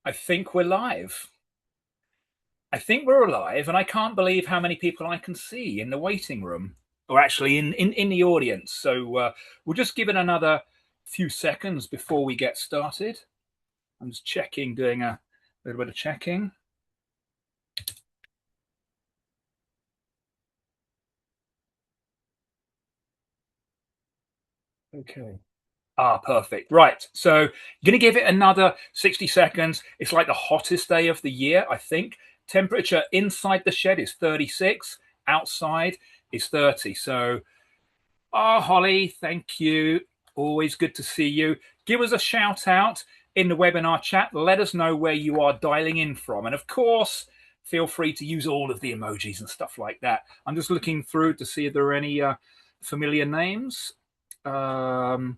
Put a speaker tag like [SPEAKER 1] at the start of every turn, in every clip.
[SPEAKER 1] I think we're live. I think we're alive, and I can't believe how many people I can see in the waiting room, or actually in the audience. So we'll just give it another few seconds before we get started. I'm just checking, doing a little bit of checking. Okay. Ah, perfect. Right. So going to give it another 60 seconds. It's like the hottest day of the year, I think. Temperature inside the shed is 36, outside is 30. So, Holly, thank you. Always good to see you. Give us a shout out in the webinar chat. Let us know where you are dialing in from. And of course, feel free to use all of the emojis and stuff like that. I'm just looking through to see if there are any familiar names. Quite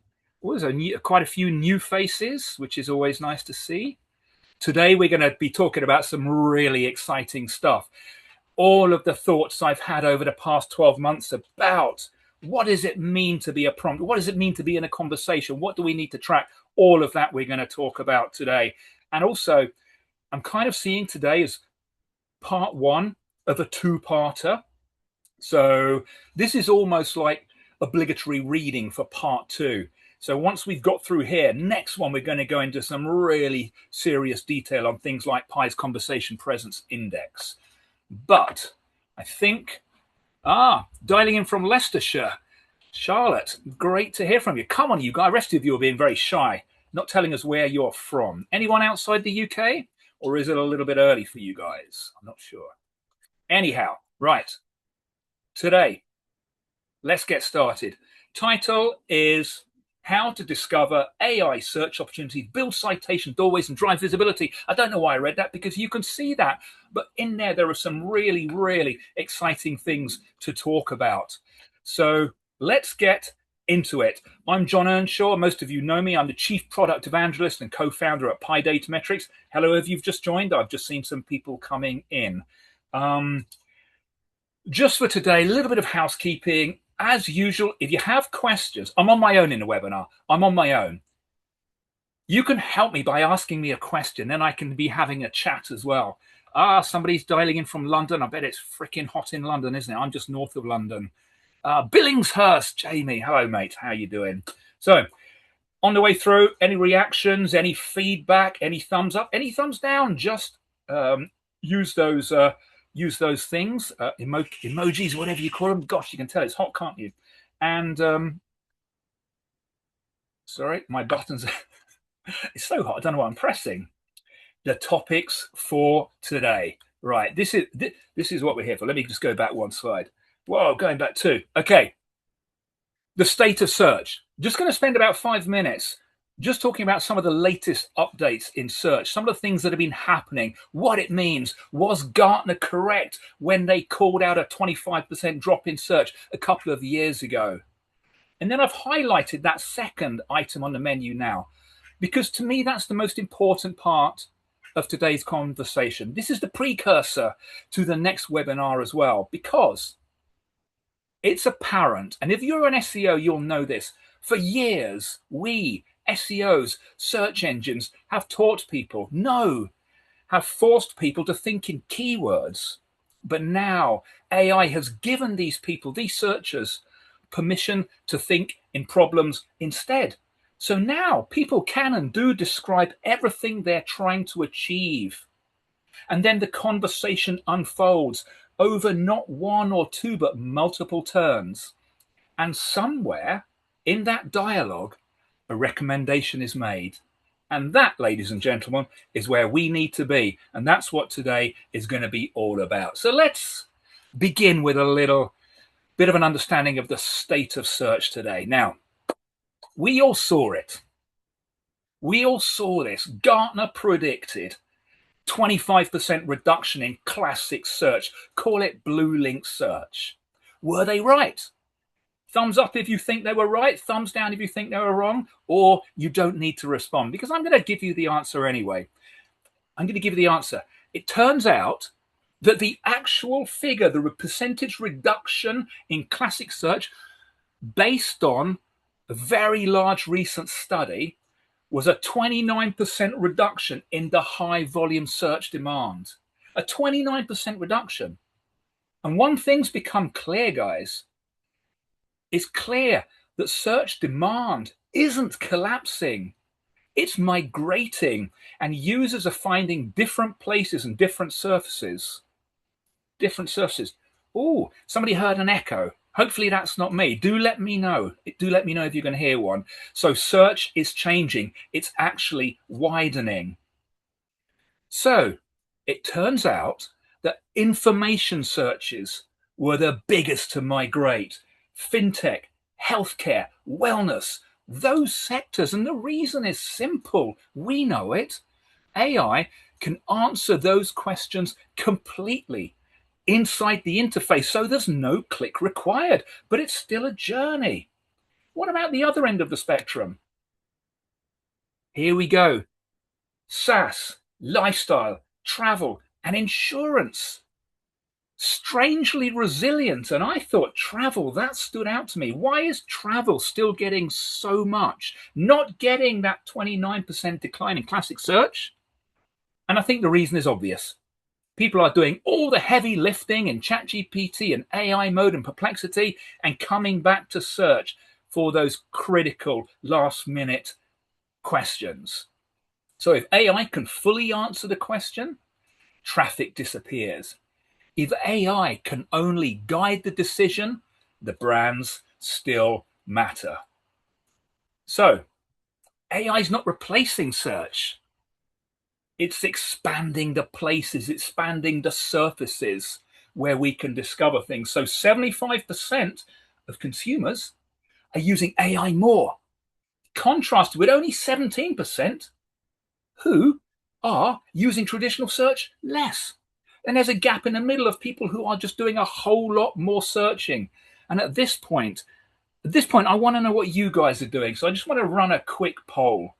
[SPEAKER 1] a few new faces, which is always nice to see. Today, we're going to be talking about some really exciting stuff. All of the thoughts I've had over the past 12 months about what does it mean to be a prompt? What does it mean to be in a conversation? What do we need to track? All of that we're going to talk about today. And also, I'm kind of seeing today as part one of a two-parter. So this is almost like obligatory reading for part two. So once we've got through here, next one, we're going to go into some really serious detail on things like Pi's Conversation Presence Index. But I think, dialing in from Leicestershire, Charlotte, great to hear from you. Come on, you guys. The rest of you are being very shy, not telling us where you're from. Anyone outside the UK? Or is it a little bit early for you guys? I'm not sure. Anyhow, right. Today, let's get started. Title is How to Discover AI Search Opportunities, Build Citation Doorways, and Drive Visibility. I don't know why I read that, because you can see that. But in there are some really, really exciting things to talk about. So let's get into it. I'm John Earnshaw. Most of you know me. I'm the Chief Product Evangelist and co-founder at Pi Data Metrics. Hello, if you've just joined. I've just seen some people coming in. Just for today, a little bit of housekeeping. As usual, if you have questions, I'm on my own in the webinar. I'm on my own. You can help me by asking me a question. Then I can be having a chat as well. Somebody's dialing in from London. I bet it's freaking hot in London, isn't it? I'm just north of London. Billingshurst, Jamie. Hello, mate. How you doing? So, on the way through, any reactions, any feedback, any thumbs up, any thumbs down, just use those things, emojis, whatever you call them. Gosh, you can tell it's hot, can't you? And sorry, my buttons. It's so hot. I don't know what I'm pressing. The topics for today. Right. This is what we're here for. Let me just go back one slide. Whoa, going back two. Okay. The state of search. Just going to spend about 5 minutes just talking about some of the latest updates in search, some of the things that have been happening, what it means. Was Gartner correct when they called out a 25% drop in search a couple of years ago? And then I've highlighted that second item on the menu now, because to me, that's the most important part of today's conversation. This is the precursor to the next webinar as well, because it's apparent, and if you're an SEO, you'll know this. For years, we, SEOs, search engines, have taught people, have forced people to think in keywords. But now AI has given these people, these searchers, permission to think in problems instead. So now people can and do describe everything they're trying to achieve. And then the conversation unfolds over not one or two, but multiple turns. And somewhere in that dialogue, a recommendation is made. And that, ladies and gentlemen, is where we need to be. And that's what today is going to be all about. So let's begin with a little bit of an understanding of the state of search today. Now, we all saw it. We all saw this. Gartner predicted 25% reduction in classic search. Call it blue link search. Were they right? Thumbs up if you think they were right, thumbs down if you think they were wrong, or you don't need to respond, because I'm going to give you the answer anyway. I'm going to give you the answer. It turns out that the actual figure, the percentage reduction in classic search, based on a very large recent study, was a 29% reduction in the high volume search demand. A 29% reduction. And one thing's become clear, guys. It's clear that search demand isn't collapsing. It's migrating, and users are finding different places and different surfaces. Different surfaces. Oh, somebody heard an echo. Hopefully that's not me. Do let me know. Do let me know if you can hear one. So search is changing. It's actually widening. So it turns out that information searches were the biggest to migrate. Fintech, healthcare, wellness, those sectors. And the reason is simple. We know it. AI can answer those questions completely inside the interface. So there's no click required, but it's still a journey. What about the other end of the spectrum? Here we go. SaaS, lifestyle, travel, and insurance. Strangely resilient. And I thought travel, that stood out to me. Why is travel still getting so much? Not getting that 29% decline in classic search? And I think the reason is obvious. People are doing all the heavy lifting in ChatGPT and AI mode and Perplexity and coming back to search for those critical last minute questions. So if AI can fully answer the question, traffic disappears. If AI can only guide the decision, the brands still matter. So AI is not replacing search. It's expanding the places, expanding the surfaces where we can discover things. So 75% of consumers are using AI more, contrasted with only 17% who are using traditional search less. And there's a gap in the middle of people who are just doing a whole lot more searching. And at this point, I want to know what you guys are doing. So I just want to run a quick poll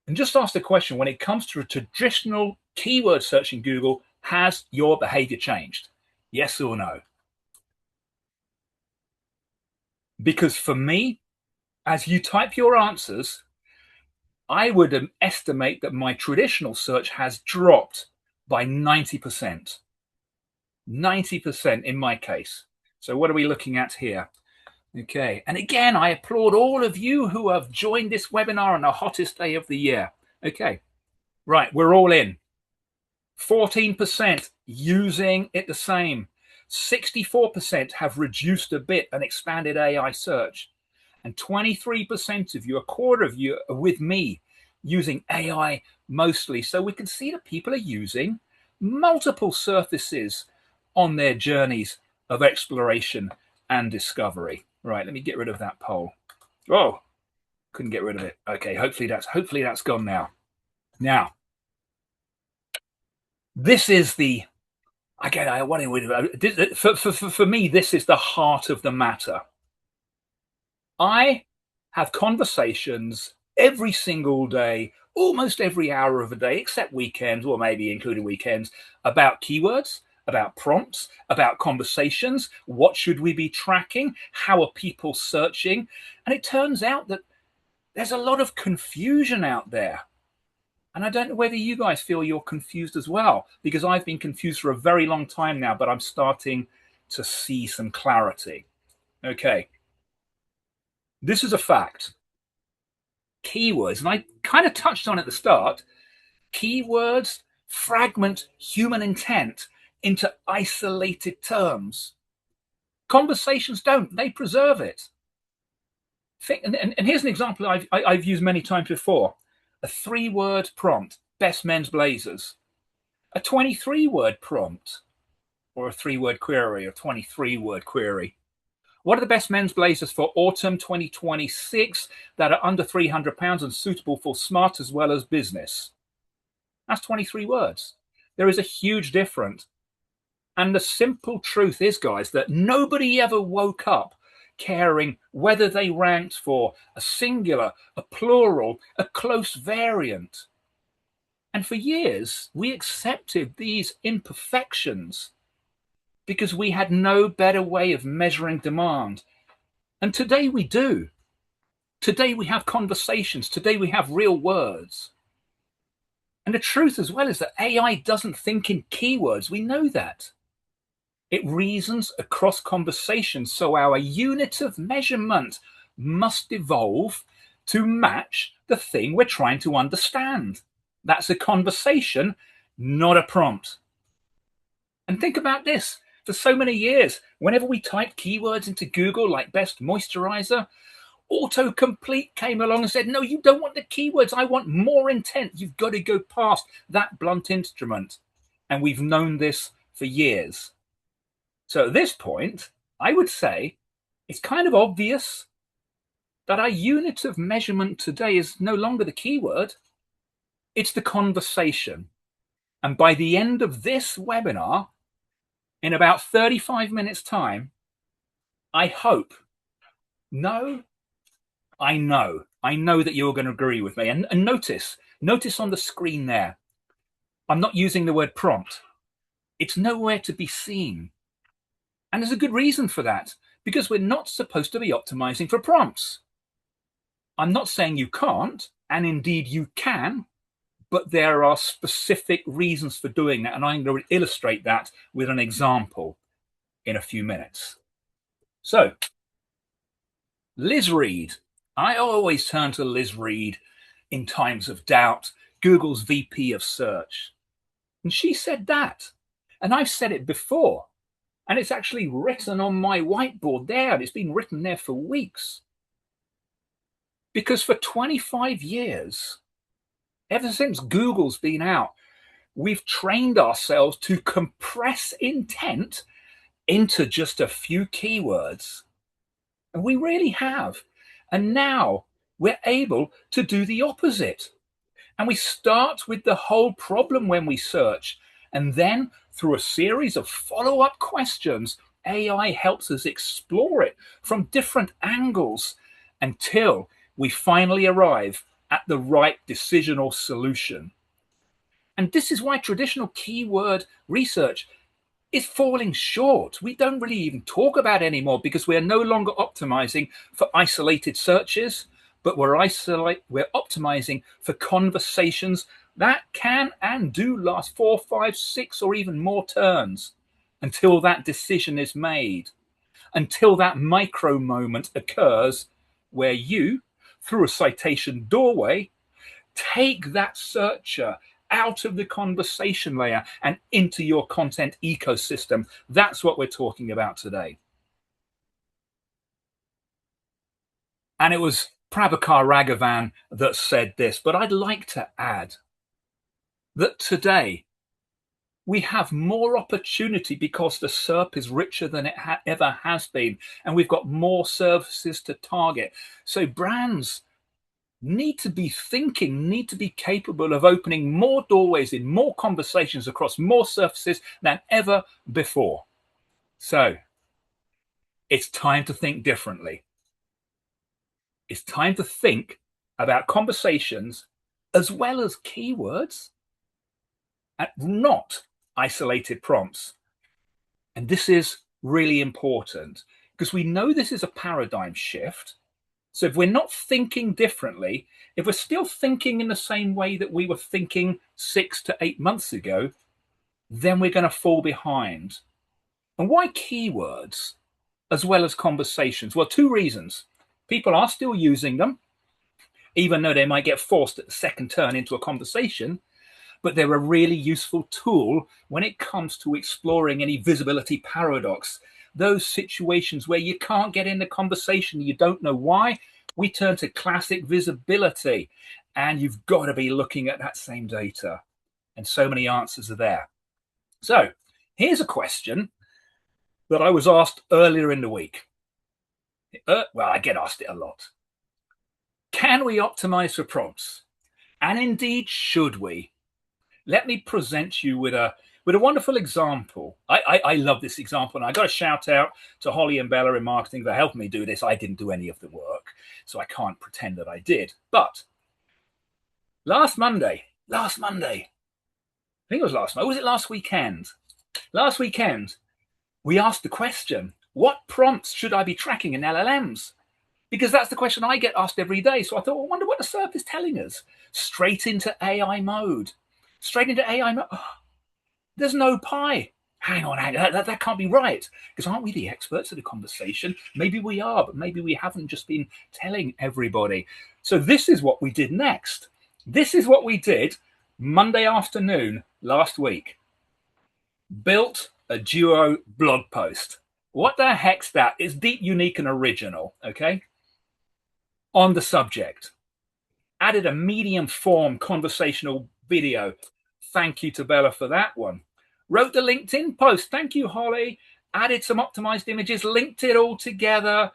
[SPEAKER 1] and just ask the question: when it comes to a traditional keyword search in Google, has your behavior changed? Yes or no? Because for me, as you type your answers, I would estimate that my traditional search has dropped by 90%. 90% in my case. So what are we looking at here? Okay. And again, I applaud all of you who have joined this webinar on the hottest day of the year. Okay. Right. We're all in. 14% using it the same. 64% have reduced a bit and expanded AI search. And 23% of you, a quarter of you, are with me using AI mostly. So we can see that people are using multiple surfaces on their journeys of exploration and discovery. Right, let me get rid of that poll. Oh, couldn't get rid of it. Okay, hopefully that's gone now. Now, this is the for me, this is the heart of the matter. I have conversations every single day, almost every hour of the day, except weekends, or maybe including weekends, about keywords, about prompts, about conversations. What should we be tracking? How are people searching? And it turns out that there's a lot of confusion out there. And I don't know whether you guys feel you're confused as well, because I've been confused for a very long time now, but I'm starting to see some clarity. Okay. This is a fact. Keywords, and I kind of touched on at the start, keywords fragment human intent into isolated terms. Conversations don't, they preserve it. And here's an example I've used many times before. A 3-word prompt, best men's blazers. A 23-word prompt, or a 3-word query, or 23-word query. What are the best men's blazers for autumn 2026 that are under £300 and suitable for smart as well as business? That's 23 words. There is a huge difference. And the simple truth is, guys, that nobody ever woke up caring whether they ranked for a singular, a plural, a close variant. And for years, we accepted these imperfections because we had no better way of measuring demand. And today we do. Today we have conversations. Today we have real words. And the truth as well is that AI doesn't think in keywords. We know that. It reasons across conversations. So our unit of measurement must evolve to match the thing we're trying to understand. That's a conversation, not a prompt. And think about this. For so many years, whenever we typed keywords into Google like best moisturizer, autocomplete came along and said, no, you don't want the keywords. I want more intent. You've got to go past that blunt instrument. And we've known this for years. So at this point, I would say it's kind of obvious that our unit of measurement today is no longer the keyword. It's the conversation. And by the end of this webinar, in about 35 minutes time, I hope, I know that you're going to agree with me. And notice on the screen there, I'm not using the word prompt. It's nowhere to be seen. And there's a good reason for that, because we're not supposed to be optimizing for prompts. I'm not saying you can't, and indeed you can, but there are specific reasons for doing that. And I'm going to illustrate that with an example in a few minutes. So, Liz Reed. I always turn to Liz Reed in times of doubt, Google's VP of search. And she said that. And I've said it before. And it's actually written on my whiteboard there. And it's been written there for weeks. Because for 25 years, ever since Google's been out, we've trained ourselves to compress intent into just a few keywords. And we really have. And now we're able to do the opposite. And we start with the whole problem when we search. And then through a series of follow-up questions, AI helps us explore it from different angles until we finally arrive at the right decision or solution. And this is why traditional keyword research is falling short. We don't really even talk about it anymore because we're no longer optimizing for isolated searches, but we're optimizing for conversations that can and do last 4, 5, 6, or even more turns until that decision is made, until that micro moment occurs where you, through a citation doorway, take that searcher out of the conversation layer and into your content ecosystem. That's what we're talking about today. And it was Prabhakar Raghavan that said this, but I'd like to add that today we have more opportunity because the SERP is richer than it ever has been, and we've got more services to target. So brands need to be thinking, need to be capable of opening more doorways in more conversations across more surfaces than ever before. So it's time to think differently. It's time to think about conversations as well as keywords and not isolated prompts. And this is really important because we know this is a paradigm shift. So if we're not thinking differently, if we're still thinking in the same way that we were thinking 6 to 8 months ago, then we're going to fall behind. And why keywords as well as conversations? Well, 2 reasons. People are still using them, even though they might get forced at the second turn into a conversation, but they're a really useful tool when it comes to exploring any visibility paradox. Those situations where you can't get in the conversation, you don't know why, we turn to classic visibility, and you've got to be looking at that same data. And so many answers are there. So here's a question that I was asked earlier in the week. Well, I get asked it a lot. Can we optimize for prompts? And indeed, should we? Let me present you with a wonderful example. I love this example, and I got to shout out to Holly and Bella in marketing for helping me do this. I didn't do any of the work, so I can't pretend that I did. But last Monday, I think it was last Monday, or was it last weekend? Last weekend, we asked the question, what prompts should I be tracking in LLMs? Because that's the question I get asked every day. So I thought, well, I wonder what the SERP is telling us. Straight into AI mode. Straight into AI mode. Oh, there's no pi. Hang on, that can't be right. Because aren't we the experts of the conversation? Maybe we are, but maybe we haven't just been telling everybody. So this is what we did next. This is what we did Monday afternoon last week. Built a Duo blog post. What the heck's that? It's deep, unique, and original, okay? On the subject. Added a medium form conversational video. Thank you to Bella for that one. Wrote the LinkedIn post. Thank you, Holly. Added some optimized images, linked it all together,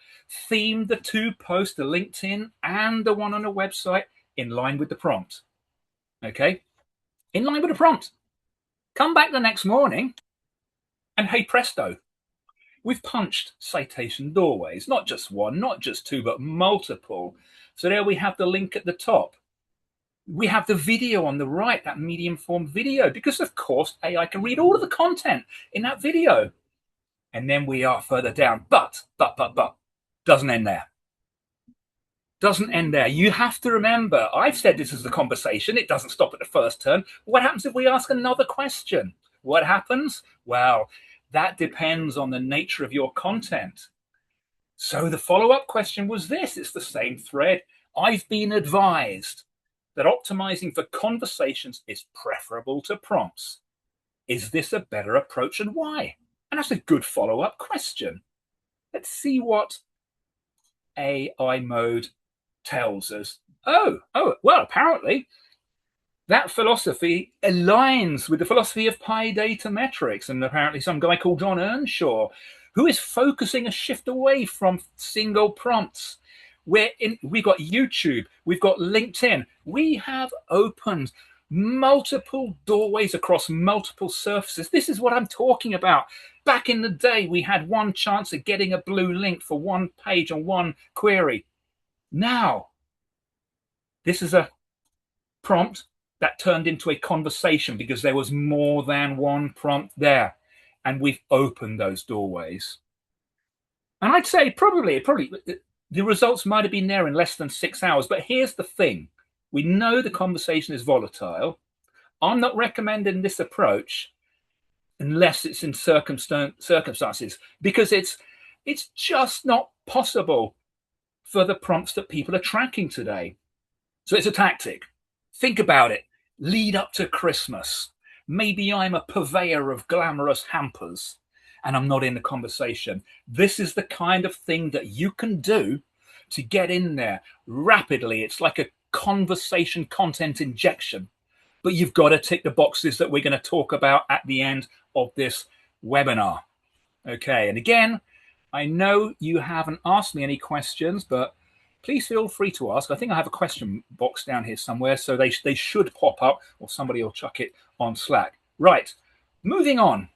[SPEAKER 1] themed the two posts, the LinkedIn and the one on the website, in line with the prompt. Okay? In line with the prompt. Come back the next morning, and hey presto, we've punched citation doorways. Not just one, not just two, but multiple. So there we have the link at the top. We have the video on the right, that medium form video, because of course AI can read all of the content in that video. And then we are further down, but, doesn't end there. Doesn't end there. You have to remember, I've said this is the conversation. It doesn't stop at the first turn. What happens if we ask another question? What happens? Well, that depends on the nature of your content. So the follow-up question was this. It's the same thread. I've been advised that optimizing for conversations is preferable to prompts. Is this a better approach and why? And that's a good follow-up question. Let's see what AI mode tells us. Oh, well, apparently that philosophy aligns with the philosophy of pi data metrics, and apparently some guy called John Earnshaw, who is focusing a shift away from single prompts. We've got YouTube, we've got LinkedIn, we have opened multiple doorways across multiple surfaces. This is what I'm talking about. Back in the day, we had one chance of getting a blue link for one page on one query. Now, this is a prompt that turned into a conversation because there was more than one prompt there. And we've opened those doorways. And I'd say probably the results might have been there in less than 6 hours. But here's the thing. We know the conversation is volatile. I'm not recommending this approach unless it's in circumstances, because it's just not possible for the prompts that people are tracking today. So it's a tactic. Think about it. Lead up to Christmas. Maybe I'm a purveyor of glamorous hampers and I'm not in the conversation. This is the kind of thing that you can do to get in there rapidly. It's like a conversation content injection, but you've got to tick the boxes that we're going to talk about at the end of this webinar. Okay, and again, I know you haven't asked me any questions, but please feel free to ask. I think I have a question box down here somewhere, so they should pop up, or somebody will chuck it on Slack. Right, moving on.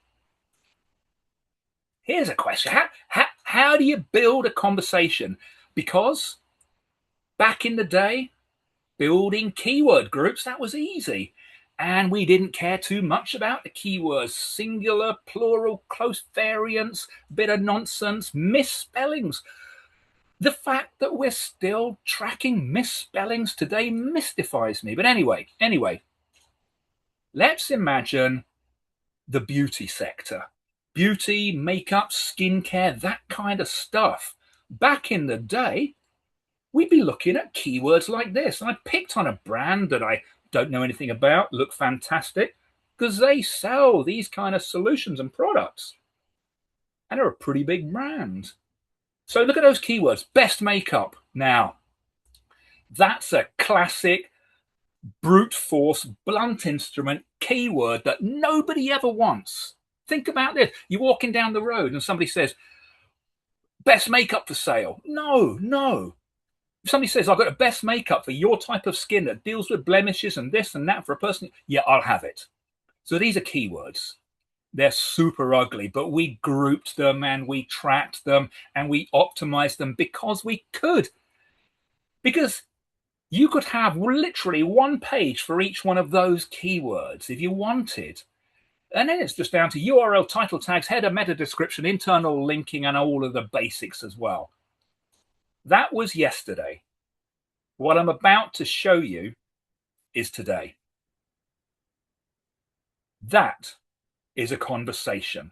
[SPEAKER 1] Here's a question. How do you build a conversation? Because back in the day, building keyword groups, that was easy. And we didn't care too much about the keywords. Singular, plural, close variants, bit of nonsense, misspellings. The fact that we're still tracking misspellings today mystifies me. But anyway, let's imagine the beauty sector. Beauty, makeup, skincare, that kind of stuff. Back in the day, we'd be looking at keywords like this. And I picked on a brand that I don't know anything about, look fantastic, because they sell these kind of solutions and products. And they're a pretty big brand. So look at those keywords. Best makeup. Now, that's a classic brute force, blunt instrument keyword that nobody ever wants. Think about this. You're walking down the road and somebody says, best makeup for sale. No. If somebody says, I've got the best makeup for your type of skin that deals with blemishes and this and that for a person, yeah, I'll have it. So these are keywords. They're super ugly, but we grouped them and we tracked them and we optimized them because we could. Because you could have literally one page for each one of those keywords if you wanted. And then it's just down to URL, title tags, header, meta description, internal linking, and all of the basics as well. That was yesterday. What I'm about to show you is today. That is a conversation.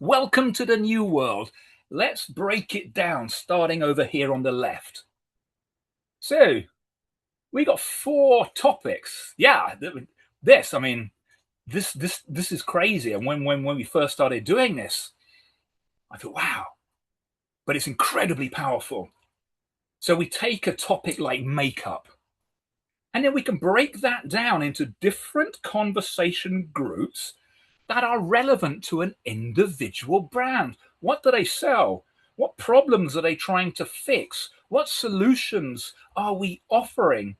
[SPEAKER 1] Welcome to the new world. Let's break it down, starting over here on the left. So we got 4 topics. Yeah, this is crazy. And when we first started doing this, I thought, wow, but it's incredibly powerful. So we take a topic like makeup, and then we can break that down into different conversation groups that are relevant to an individual brand. What do they sell? What problems are they trying to fix? What solutions are we offering?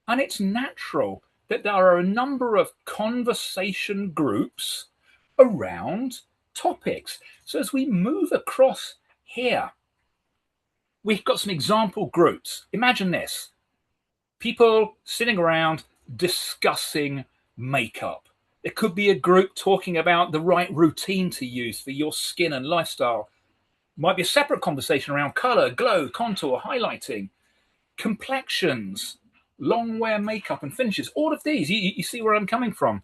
[SPEAKER 1] And it's natural that there are a number of conversation groups around topics. So as we move across here, we've got some example groups. Imagine this: people sitting around discussing makeup. It could be a group talking about the right routine to use for your skin and lifestyle. Might be a separate conversation around color, glow, contour, highlighting, complexions, long wear makeup and finishes. All of these, you see where I'm coming from.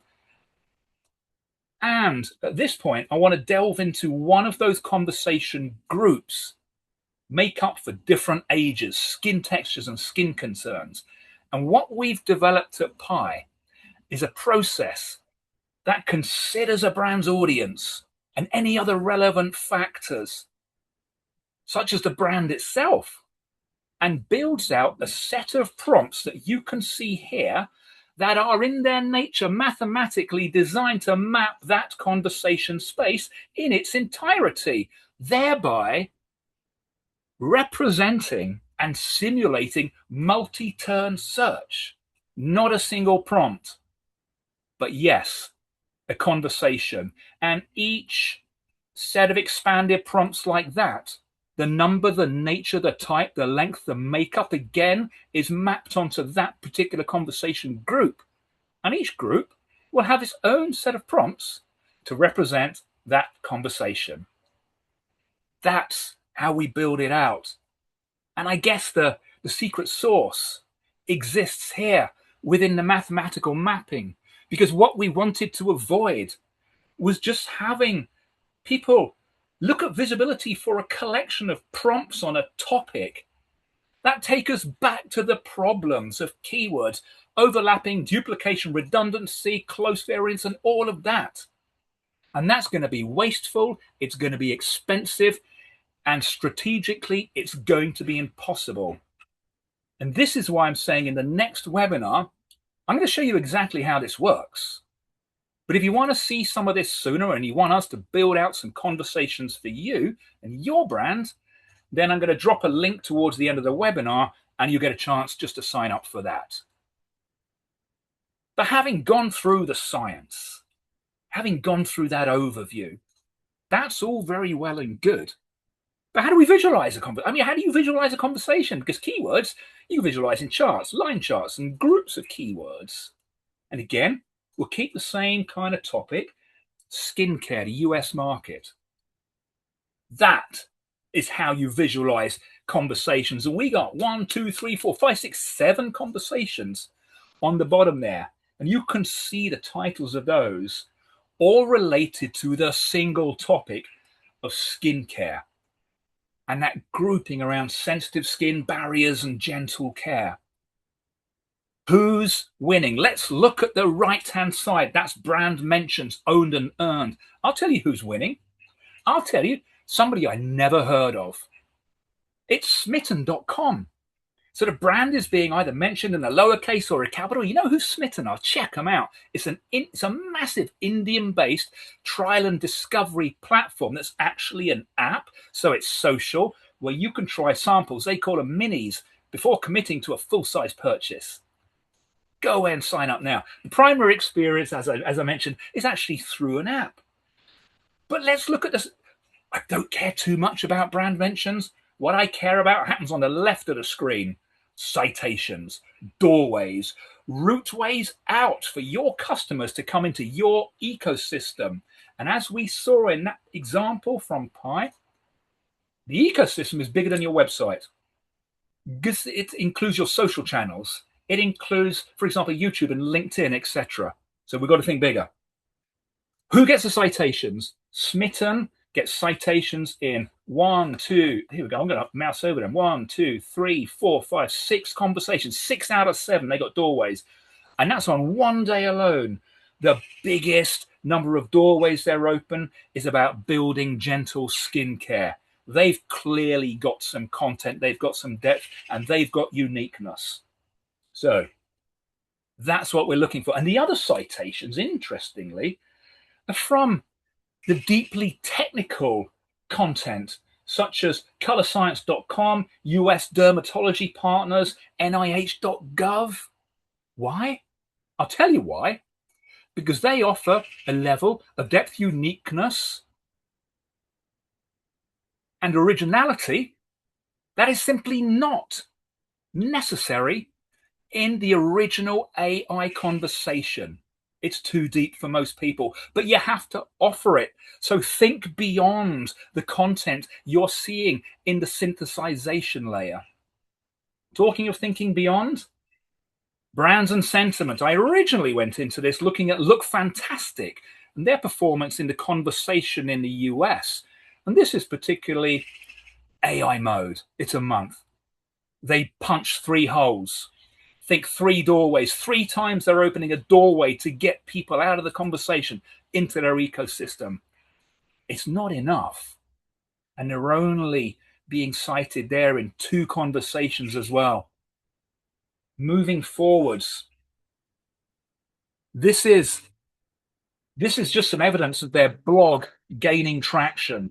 [SPEAKER 1] And at this point, I want to delve into one of those conversation groups: makeup for different ages, skin textures and skin concerns. And what we've developed at Pi is a process that considers a brand's audience and any other relevant factors, such as the brand itself, and builds out a set of prompts that you can see here that are in their nature mathematically designed to map that conversation space in its entirety, thereby representing and simulating multi-turn search. Not a single prompt, but yes, a conversation. And each set of expanded prompts like that, the number, the nature, the type, the length, the makeup, again, is mapped onto that particular conversation group. And each group will have its own set of prompts to represent that conversation. That's how we build it out. And I guess the secret sauce exists here within the mathematical mapping, because what we wanted to avoid was just having people look at visibility for a collection of prompts on a topic that take us back to the problems of keywords, overlapping, duplication, redundancy, close variants, and all of that. And that's going to be wasteful, it's going to be expensive, and strategically, it's going to be impossible. And this is why I'm saying in the next webinar, I'm going to show you exactly how this works. But if you want to see some of this sooner and you want us to build out some conversations for you and your brand, then I'm going to drop a link towards the end of the webinar and you get a chance just to sign up for that. But having gone through the science, having gone through that overview, that's all very well and good. But how do we visualize a conversation? I mean, how do you visualize a conversation? Because keywords, you visualize in charts, line charts, and groups of keywords. And again, we'll keep the same kind of topic: skincare, the US market. That is how you visualize conversations. And we got 1, 2, 3, 4, 5, 6, 7 conversations on the bottom there. And you can see the titles of those, all related to the single topic of skincare, and that grouping around sensitive skin barriers and gentle care. Who's winning? Let's look at the right-hand side. That's brand mentions, owned and earned. I'll tell you who's winning. I'll tell you somebody I never heard of. It's smitten.com. So the brand is being either mentioned in a lowercase or a capital. You know who's Smitten? I'll check them out. It's a massive Indian-based trial and discovery platform that's actually an app. So it's social, where you can try samples. They call them minis before committing to a full-size purchase. Go away and sign up now. The primary experience, as I mentioned, is actually through an app. But let's look at this. I don't care too much about brand mentions. What I care about happens on the left of the screen. Citations, doorways, routeways out for your customers to come into your ecosystem. And as we saw in that example from Pi, The ecosystem is bigger than your website because it includes your social channels. It includes, for example, YouTube and LinkedIn, etc. So we've got to think bigger. Who gets the citations? Smitten gets citations in 1, 2, here we go. I'm going to mouse over them. 1, 2, 3, 4, 5, 6 conversations. 6 out of 7, they got doorways. And that's on one day alone. The biggest number of doorways they're open is about building gentle skincare. They've clearly got some content, they've got some depth, and they've got uniqueness. So that's what we're looking for. And the other citations, interestingly, are from the deeply technical content, such as colorscience.com, US dermatology partners, NIH.gov. Why? I'll tell you why. Because they offer a level of depth, uniqueness, and originality that is simply not necessary in the original AI conversation. It's too deep for most people, but you have to offer it. So think beyond the content you're seeing in the synthesization layer. Talking of thinking beyond, brands and sentiment. I originally went into this looking at Look Fantastic and their performance in the conversation in the US. And this is particularly AI mode. It's a month. They punch 3 holes. Think 3 doorways. 3 times they're opening a doorway to get people out of the conversation into their ecosystem. It's not enough. And they're only being cited there in 2 conversations as well. Moving forwards, this is just some evidence of their blog gaining traction.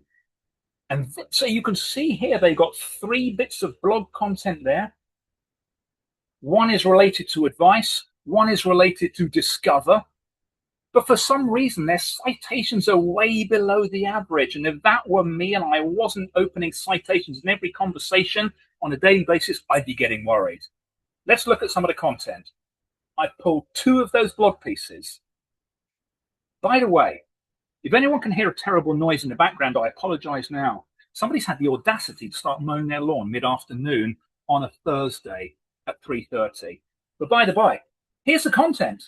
[SPEAKER 1] And so you can see here they've got 3 bits of blog content there. One is related to advice, one is related to discover. But for some reason, their citations are way below the average. And if that were me and I wasn't opening citations in every conversation on a daily basis, I'd be getting worried. Let's look at some of the content. I pulled 2 of those blog pieces. By the way, if anyone can hear a terrible noise in the background, I apologize now. Somebody's had the audacity to start mowing their lawn mid-afternoon on a Thursday at 3:30. But by the by, here's the content.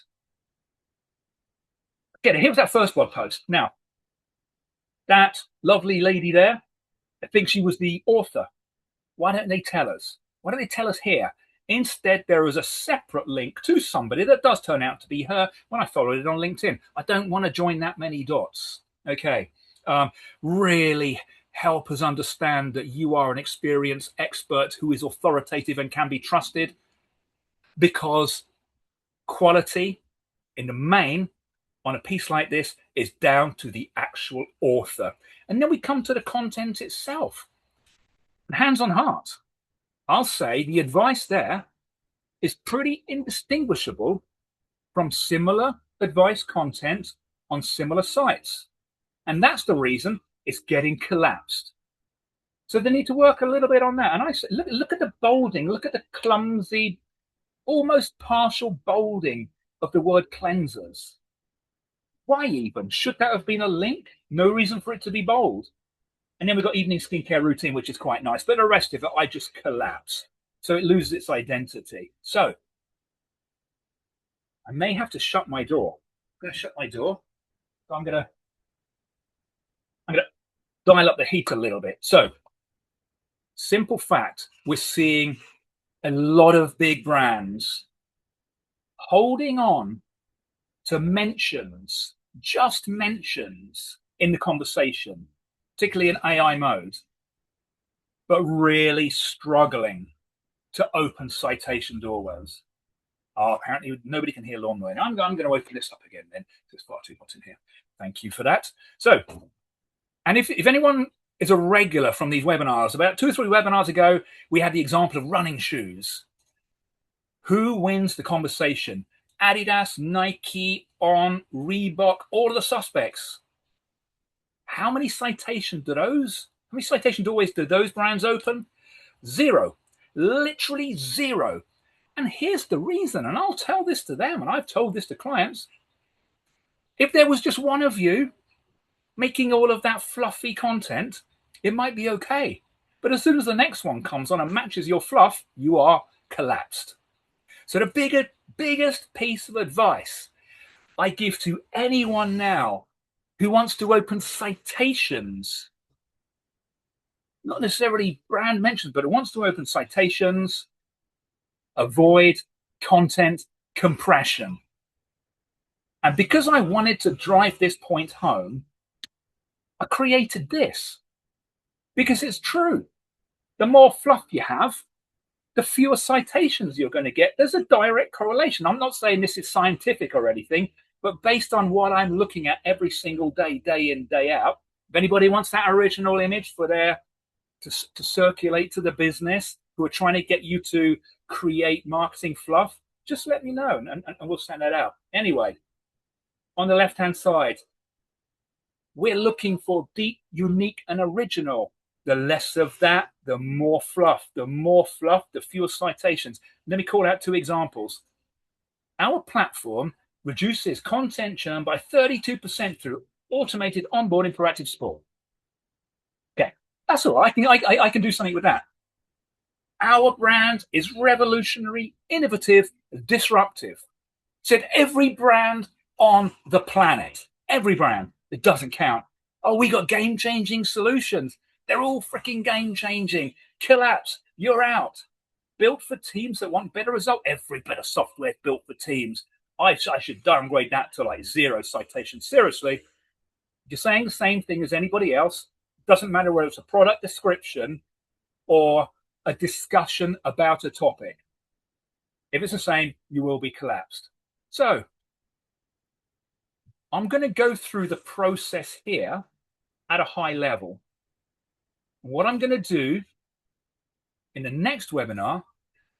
[SPEAKER 1] Get it. Here's that first blog post. Now, that lovely lady there, I think she was the author. Why don't they tell us? Why don't they tell us here? Instead, there is a separate link to somebody that does turn out to be her when I followed it on LinkedIn. I don't want to join that many dots. Okay. Really help us understand that you are an experienced expert who is authoritative and can be trusted, because quality in the main on a piece like this is down to the actual author. And then we come to the content itself. Hands on heart, I'll say the advice there is pretty indistinguishable from similar advice content on similar sites. And that's the reason it's getting collapsed. So they need to work a little bit on that. And I say, look at the bolding, look at the clumsy, almost partial bolding of the word cleansers. Why even? Should that have been a link? No reason for it to be bold. And then we've got evening skincare routine, which is quite nice. But the rest of it, I just collapse. So it loses its identity. So I may have to shut my door. I'm going to shut my door. So I'm going to dial up the heat a little bit. So simple fact, we're seeing a lot of big brands holding on to mentions, just mentions in the conversation, particularly in AI mode, but really struggling to open citation doorways. Oh, apparently nobody can hear lawn mowing. I'm going to open this up again then. There's far too hot in here. Thank you for that. So, and if anyone is a regular from these webinars, about 2 or 3 webinars ago, we had the example of running shoes. Who wins the conversation? Adidas, Nike, On, Reebok, all of the suspects. How many citation doorways do those brands open? 0. Literally 0. And here's the reason, and I'll tell this to them, and I've told this to clients. If there was just one of you making all of that fluffy content, it might be okay. But as soon as the next one comes on and matches your fluff, you are collapsed. So the biggest piece of advice I give to anyone now who wants to open citations, not necessarily brand mentions, but who wants to open citations, avoid content compression. And because I wanted to drive this point home, I created this because it's true. The more fluff you have, the fewer citations you're going to get. There's a direct correlation. I'm not saying this is scientific or anything, but based on what I'm looking at every single day, day in, day out, if anybody wants that original image for their to circulate to the business who are trying to get you to create marketing fluff, just let me know and we'll send that out. Anyway, on the left-hand side, we're looking for deep, unique, and original. The less of that, the more fluff. The more fluff, the fewer citations. Let me call out 2 examples. Our platform reduces content churn by 32% through automated onboarding proactive support. Okay, that's all right. I can do something with that. Our brand is revolutionary, innovative, disruptive. Said every brand on the planet, every brand, it doesn't count. Oh, we got game-changing solutions. They're all freaking game-changing. Collapse, you're out. Built for teams that want better results. Every bit of software is built for teams. I should downgrade that to like 0 citations. Seriously, you're saying the same thing as anybody else. Doesn't matter whether it's a product description or a discussion about a topic. If it's the same, you will be collapsed. So I'm going to go through the process here at a high level. What I'm going to do in the next webinar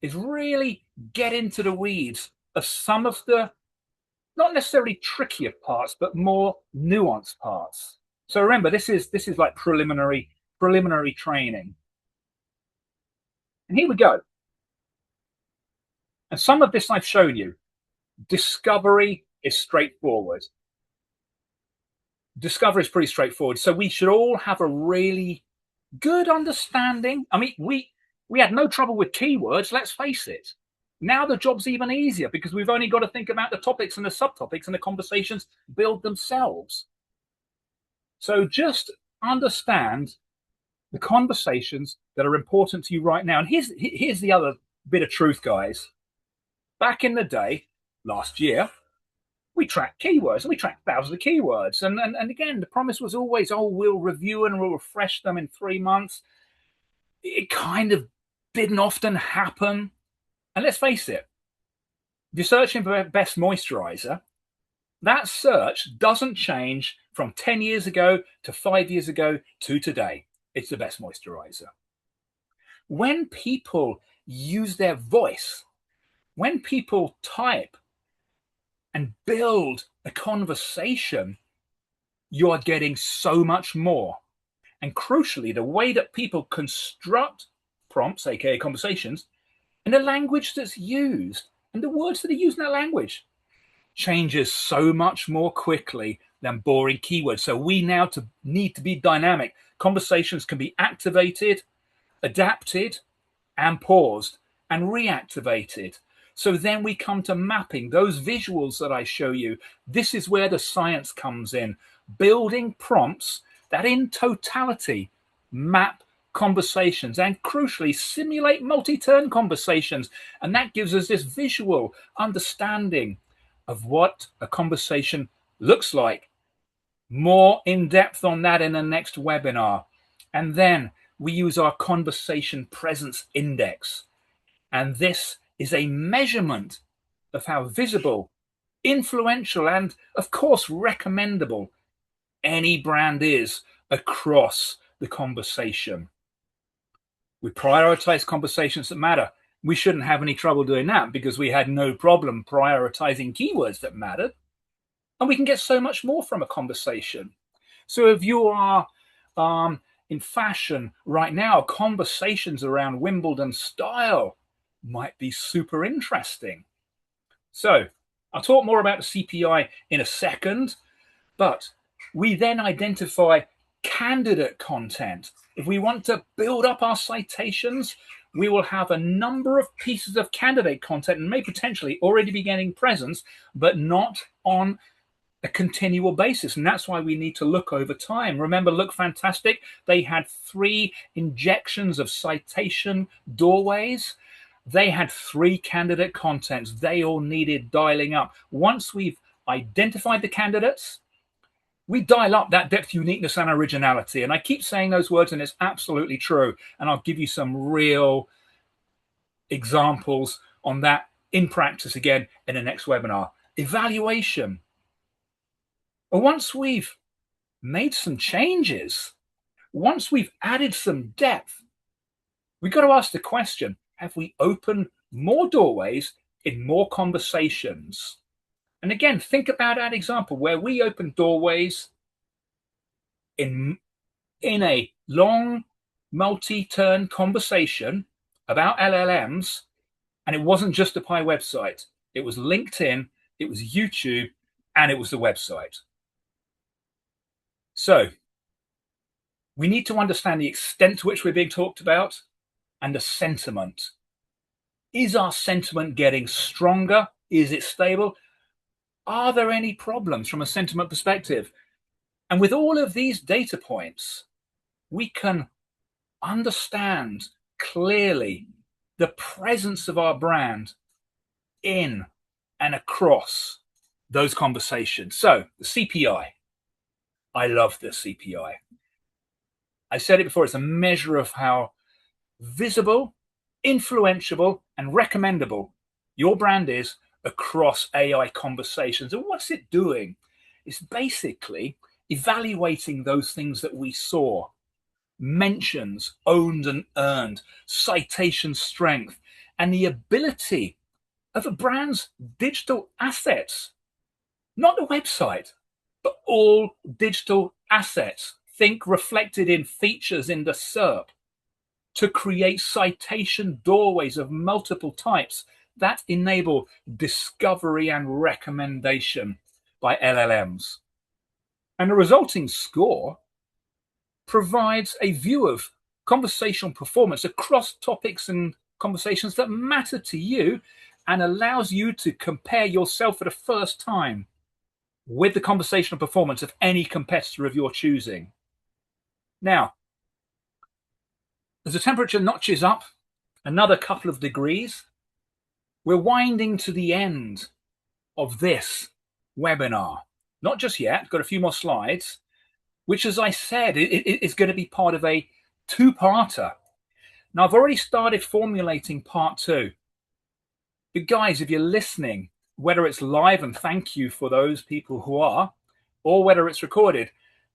[SPEAKER 1] is really get into the weeds of some of the not necessarily trickier parts, but more nuanced parts. So remember, this is like preliminary training. And here we go. And some of this I've shown you. Discovery is straightforward. Discovery is pretty straightforward. So we should all have a really good understanding. I mean, we had no trouble with keywords, let's face it. Now the job's even easier because we've only got to think about the topics and the subtopics, and the conversations build themselves. So just understand the conversations that are important to you right now. And here's the other bit of truth, guys. Back in the day, last year, we tracked keywords and we tracked thousands of keywords. And again, the promise was always, oh, we'll review and we'll refresh them in 3 months. It kind of didn't often happen. And let's face it, if you're searching for best moisturizer, that search doesn't change from 10 years ago to 5 years ago to today. It's the best moisturizer. When people use their voice, when people type and build a conversation, you are getting so much more. And crucially, the way that people construct prompts, aka conversations, and the language that's used and the words that are used in that language changes so much more quickly than boring keywords. So we now need to be dynamic. Conversations can be activated, adapted, and paused and reactivated. So then we come to mapping those visuals that I show you. This is where the science comes in, building prompts that in totality map conversations and crucially simulate multi-turn conversations. And that gives us this visual understanding of what a conversation looks like. More in depth on that in the next webinar. And then we use our conversation presence index. And this is a measurement of how visible, influential, and of course recommendable any brand is across the conversation. We prioritize conversations that matter. We shouldn't have any trouble doing that because we had no problem prioritizing keywords that mattered. And we can get so much more from a conversation. So if you are in fashion right now, conversations around Wimbledon style might be super interesting. So I'll talk more about the CPI in a second, but we then identify candidate content. If we want to build up our citations, we will have a number of pieces of candidate content and may potentially already be getting presence, but not on a continual basis. And that's why we need to look over time. Remember, Look Fantastic, they had 3 injections of citation doorways. They had 3 candidate contents. They all needed dialing up. Once we've identified the candidates, we dial up that depth, uniqueness, and originality. And I keep saying those words, and it's absolutely true. And I'll give you some real examples on that in practice again in the next webinar. Evaluation. Well, once we've made some changes, once we've added some depth, we've got to ask the question, have we opened more doorways in more conversations? And again, think about that example where we opened doorways in a long multi-turn conversation about LLMs, and it wasn't just a Pi website. It was LinkedIn, it was YouTube, and it was the website. So we need to understand the extent to which we're being talked about and the sentiment. Is our sentiment getting stronger? Is it stable? Are there any problems from a sentiment perspective? And with all of these data points, we can understand clearly the presence of our brand in and across those conversations. So the CPI. I love the CPI. I said it before, it's a measure of how visible, influential, and recommendable your brand is across AI conversations. And what's it doing? It's basically evaluating those things that we saw. Mentions, owned and earned, citation strength, and the ability of a brand's digital assets, not the website, but all digital assets. Think reflected in features in the SERP to create citation doorways of multiple types that enable discovery and recommendation by LLMs. And the resulting score provides a view of conversational performance across topics and conversations that matter to you and allows you to compare yourself for the first time with the conversational performance of any competitor of your choosing. Now, as the temperature notches up another couple of degrees, we're winding to the end of this webinar. Not just yet, got a few more slides, which, as I said, is going to be part of a 2-parter. Now, I've already started formulating part 2. But guys, if you're listening, whether it's live, and thank you for those people who are, or whether it's recorded,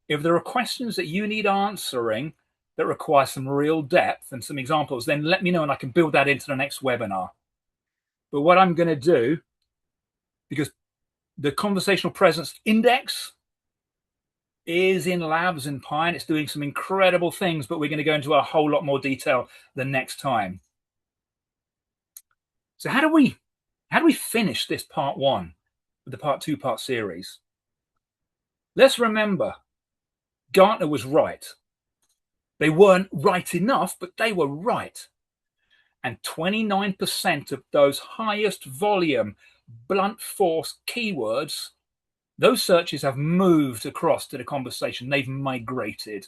[SPEAKER 1] if there are questions that you need answering that require some real depth and some examples, then let me know and I can build that into the next webinar. But what I'm going to do, because the Conversational Presence Index is in labs in Pi, and it's doing some incredible things, but we're going to go into a whole lot more detail the next time. So how do we finish this part 1 with the part 2-part series? Let's remember, Gartner was right. They weren't right enough, but they were right. And 29% of those highest volume, blunt force keywords, those searches have moved across to the conversation. They've migrated.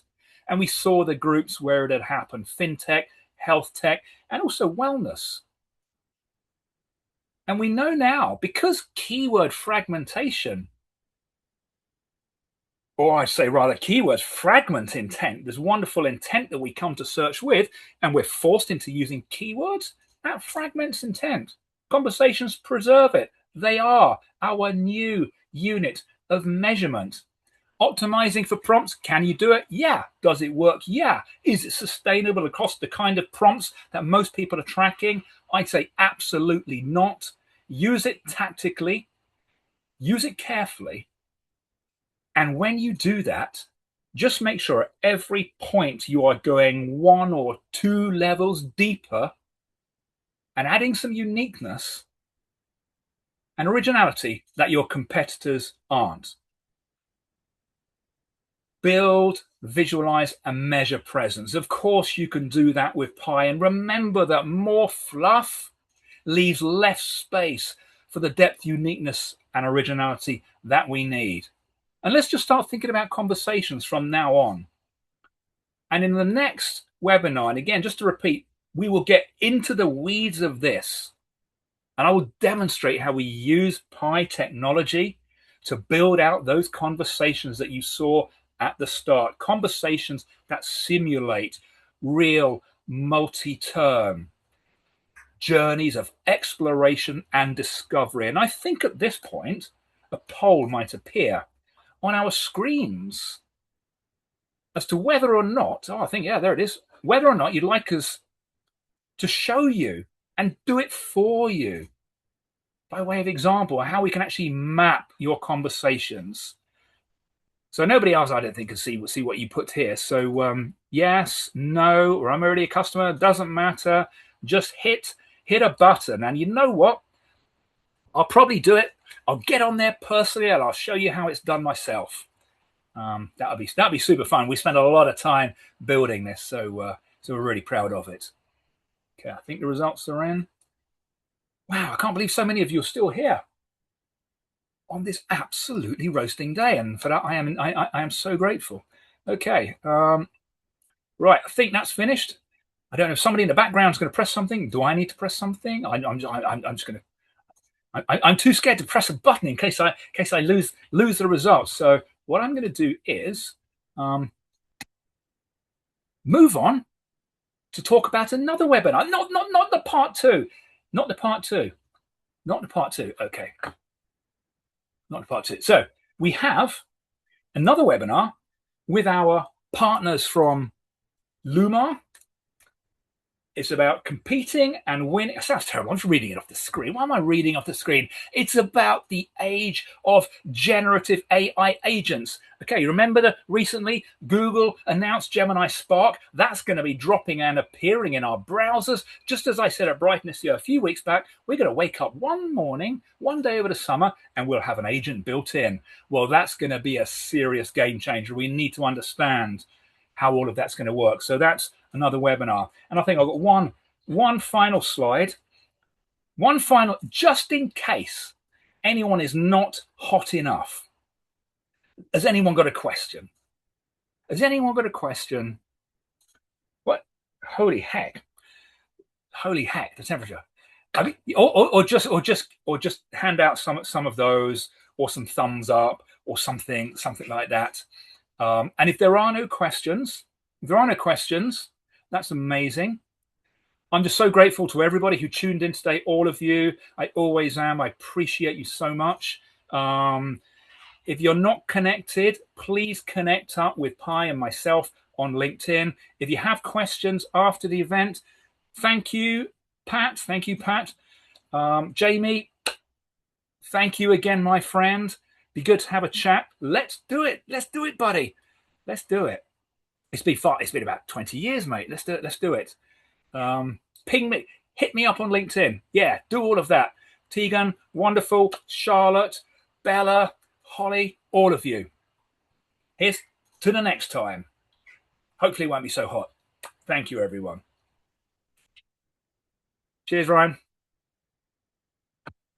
[SPEAKER 1] And we saw the groups where it had happened: fintech, health tech, and also wellness. And we know now, because keyword fragmentation, or I say rather keywords fragment intent, there's wonderful intent that we come to search with, and we're forced into using keywords, that fragments intent. Conversations preserve it. They are our new unit of measurement. Optimizing for prompts, can you do it? Yeah. Does it work? Yeah. Is it sustainable across the kind of prompts that most people are tracking? I'd say absolutely not. Use it tactically, use it carefully. And when you do that, just make sure at every point you are going 1 or 2 levels deeper and adding some uniqueness and originality that your competitors aren't. Build, visualize, and measure presence. Of course, you can do that with Pi. And remember that more fluff leaves less space for the depth, uniqueness, and originality that we need. And let's just start thinking about conversations from now on. And in the next webinar, and again, just to repeat, we will get into the weeds of this. And I will demonstrate how we use Pi technology to build out those conversations that you saw at the start, conversations that simulate real multi-term journeys of exploration and discovery. And I think at this point, a poll might appear on our screens as to whether or not, I think, yeah, there it is, whether or not you'd like us to show you and do it for you by way of example, how we can actually map your conversations. So nobody else, I don't think, can see what you put here. So yes, no, or I'm already a customer, doesn't matter. Just hit a button. And you know what? I'll probably do it. I'll get on there personally and I'll show you how it's done myself. That'll be super fun. We spent a lot of time building this, so we're really proud of it. Okay, I think the results are in. Wow, I can't believe so many of you are still here on this absolutely roasting day, and for that I am so grateful. Okay, right, I think that's finished. I don't know if somebody in the background is going to press something. Do I need to press something? I'm just going to. I'm too scared to press a button in case I lose the results. So what I'm going to do is move on to talk about another webinar. Not the part two. Not the part two. Not the part two. Okay. Not the part two. So we have another webinar with our partners from Lumar. It's about competing and winning. It sounds terrible. I'm just reading it off the screen. Why am I reading off the screen? It's about the age of generative AI agents. Okay, remember that recently Google announced Gemini Spark? That's going to be dropping and appearing in our browsers. Just as I said at Brighton SEO a few weeks back, we're going to wake up one morning, one day over the summer, and we'll have an agent built in. Well, that's going to be a serious game changer. We need to understand how all of that's going to work. So that's another webinar. And I think I've got one final slide. One final, just in case anyone is not hot enough. Has anyone got a question? Has anyone got a question? What? Holy heck. Holy heck, the temperature. I mean, or just hand out some of those, or some thumbs up, or something like that. And if there are no questions, that's amazing. I'm just so grateful to everybody who tuned in today, all of you. I always am. I appreciate you so much. If you're not connected, please connect up with Pi and myself on LinkedIn. If you have questions after the event, thank you, Pat. Thank you, Pat. Jamie, thank you again, my friend. Be good to have a chat. Let's do it. Let's do it, buddy. Let's do it. It's been about 20 years, mate. Let's do it. Ping me, hit me up on LinkedIn. Yeah, do all of that. Tegan, wonderful. Charlotte, Bella, Holly, all of you. Here's to the next time. Hopefully it won't be so hot. Thank you, everyone. Cheers, Ryan.